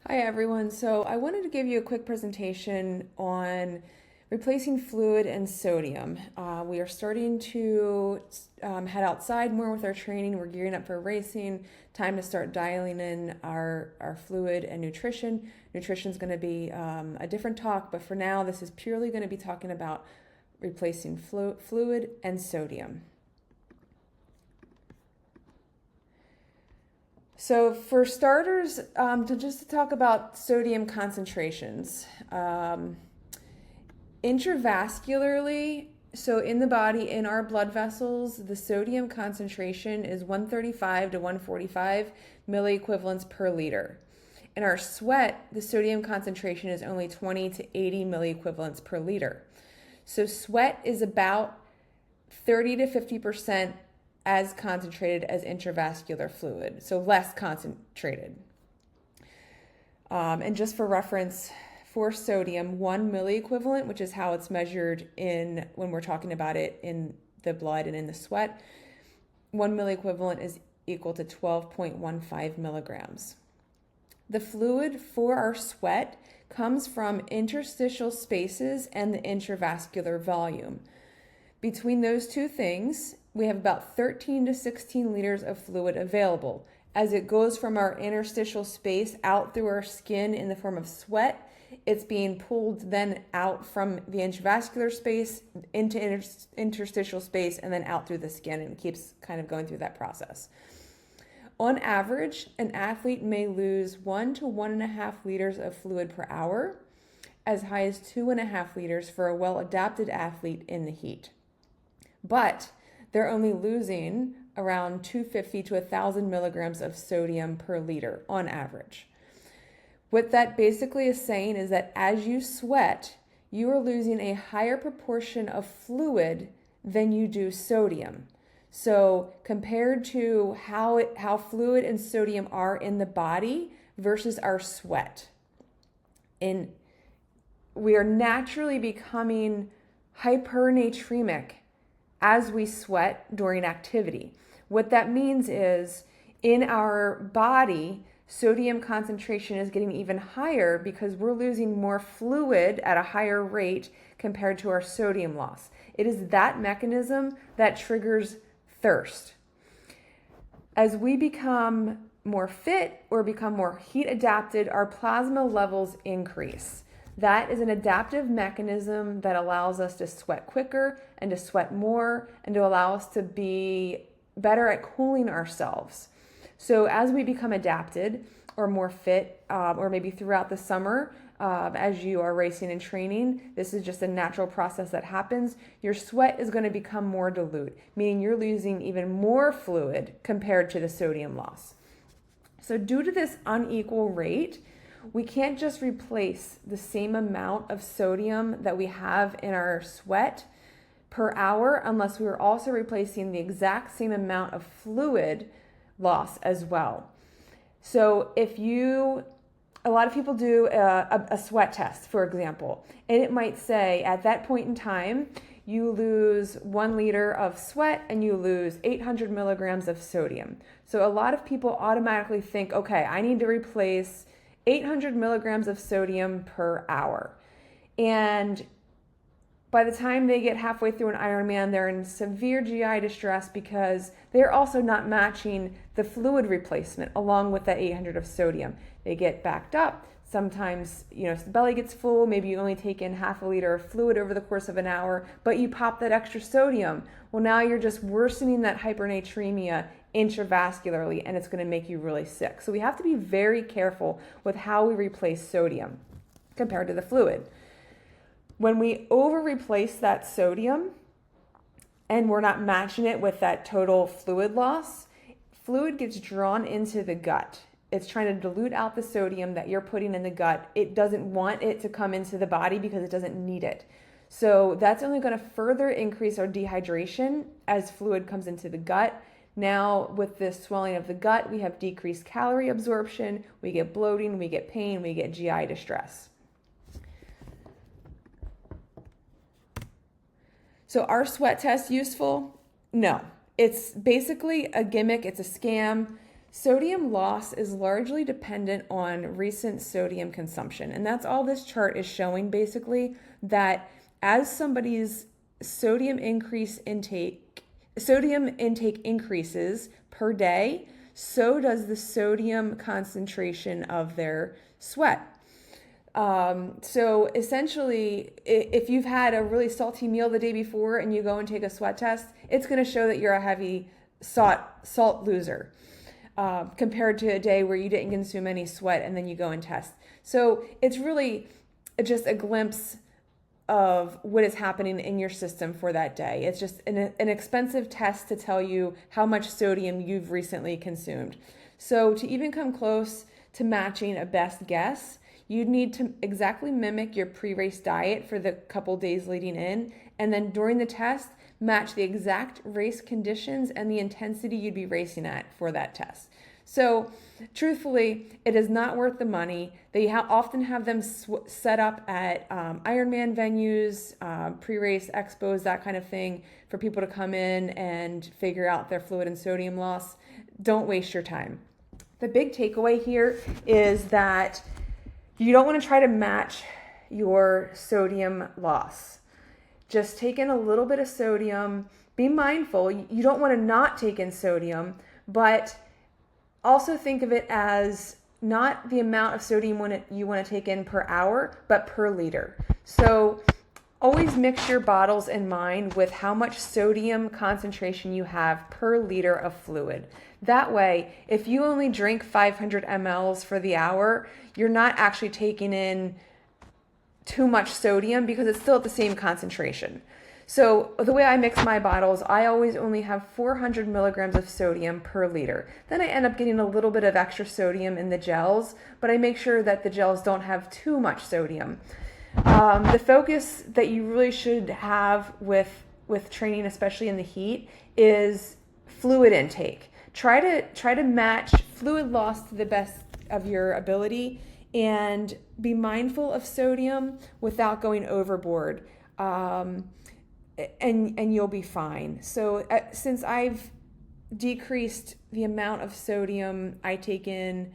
Hi everyone. So I wanted to give you a quick presentation on replacing fluid and sodium. We are starting to head outside more with our training. We're gearing up for racing. Time to start dialing in our fluid and nutrition. Nutrition is going to be a different talk, but for now, this is purely going to be talking about replacing fluid and sodium. So for starters, to talk about sodium concentrations, intravascularly, so in the body, in our blood vessels, the sodium concentration is 135 to 145 milliequivalents per liter. In our sweat, the sodium concentration is only 20 to 80 milliequivalents per liter. So sweat is about 30 to 50% as concentrated as intravascular fluid, so less concentrated. And just for reference, for sodium, 1 milliequivalent, which is how it's measured in when we're talking about it in the blood and in the sweat, 1 milliequivalent is equal to 12.15 milligrams. The fluid for our sweat comes from interstitial spaces and the intravascular volume. Between those two things, we have about 13 to 16 liters of fluid available. As it goes from our interstitial space out through our skin in the form of sweat, it's being pulled then out from the intravascular space into interstitial space and then out through the skin, and it keeps kind of going through that process. On average, an athlete may lose 1 to 1.5 liters of fluid per hour, as high as 2.5 liters for a well-adapted athlete in the heat. But they're only losing around 250 to 1,000 milligrams of sodium per liter on average. What that basically is saying is that as you sweat, you are losing a higher proportion of fluid than you do sodium. So compared to how fluid and sodium are in the body versus our sweat, we are naturally becoming hypernatremic as we sweat during activity. What that means is in our body, sodium concentration is getting even higher because we're losing more fluid at a higher rate compared to our sodium loss. It is that mechanism that triggers thirst. As we become more fit or become more heat adapted, our plasma levels increase. That is an adaptive mechanism that allows us to sweat quicker and to sweat more and to allow us to be better at cooling ourselves. So as we become adapted or more fit, or maybe throughout the summer, as you are racing and training, this is just a natural process that happens. Your sweat is going to become more dilute, meaning you're losing even more fluid compared to the sodium loss. So due to this unequal rate, we can't just replace the same amount of sodium that we have in our sweat per hour unless we are also replacing the exact same amount of fluid loss as well. So a lot of people do a sweat test, for example, and it might say at that point in time, you lose 1 liter of sweat and you lose 800 milligrams of sodium. So a lot of people automatically think, okay, I need to replace 800 milligrams of sodium per hour. And by the time they get halfway through an Ironman, they're in severe GI distress because they're also not matching the fluid replacement along with that 800 of sodium. They get backed up. Sometimes, the belly gets full. Maybe you only take in half a liter of fluid over the course of an hour, but you pop that extra sodium. Well, now you're just worsening that hypernatremia intravascularly, and it's going to make you really sick. So we have to be very careful with how we replace sodium compared to the fluid. When we over replace that sodium and we're not matching it with that total fluid loss, fluid gets drawn into the gut. It's trying to dilute out the sodium that you're putting in the gut. It doesn't want it to come into the body because it doesn't need it. So that's only going to further increase our dehydration as fluid comes into the gut. Now, with this swelling of the gut, we have decreased calorie absorption, we get bloating, we get pain, we get GI distress. So are sweat tests useful? No. It's basically a gimmick, it's a scam. Sodium loss is largely dependent on recent sodium consumption. And that's all this chart is showing, basically, that as somebody's sodium intake increases per day, so does the sodium concentration of their sweat. So essentially, if you've had a really salty meal the day before and you go and take a sweat test, it's going to show that you're a heavy salt loser, compared to a day where you didn't consume any sweat and then you go and test. So it's really just a glimpse of what is happening in your system for that day. It's just an expensive test to tell you how much sodium you've recently consumed. So to even come close to matching a best guess, you'd need to exactly mimic your pre-race diet for the couple days leading in, and then during the test, match the exact race conditions and the intensity you'd be racing at for that test. So truthfully, it is not worth the money. They often have them set up at Ironman venues, pre-race expos, that kind of thing, for people to come in and figure out their fluid and sodium loss. Don't waste your time. The big takeaway here is that you don't want to try to match your sodium loss. Just take in a little bit of sodium. Be mindful. You don't want to not take in sodium, but also think of it as not the amount of sodium you want to take in per hour, but per liter. So always mix your bottles in mind with how much sodium concentration you have per liter of fluid. That way, if you only drink 500 mLs for the hour, you're not actually taking in too much sodium because it's still at the same concentration. So the way I mix my bottles, I always only have 400 milligrams of sodium per liter. Then I end up getting a little bit of extra sodium in the gels, but I make sure that the gels don't have too much sodium. The focus that you really should have with training, especially in the heat, is fluid intake. Try to match fluid loss to the best of your ability, and be mindful of sodium without going overboard, and you'll be fine. So since I've decreased the amount of sodium I take in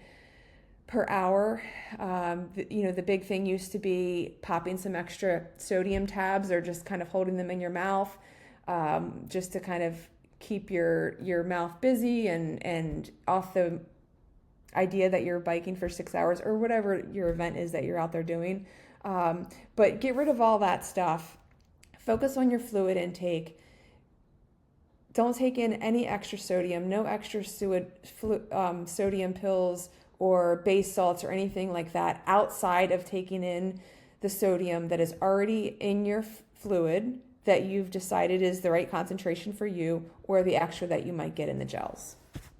per hour, the big thing used to be popping some extra sodium tabs or just kind of holding them in your mouth, just to kind of keep your mouth busy and off the idea that you're biking for 6 hours or whatever your event is that you're out there doing. But get rid of all that stuff. Focus on your fluid intake. Don't take in any extra sodium, no extra sodium pills or base salts or anything like that outside of taking in the sodium that is already in your fluid that you've decided is the right concentration for you, or the extra that you might get in the gels.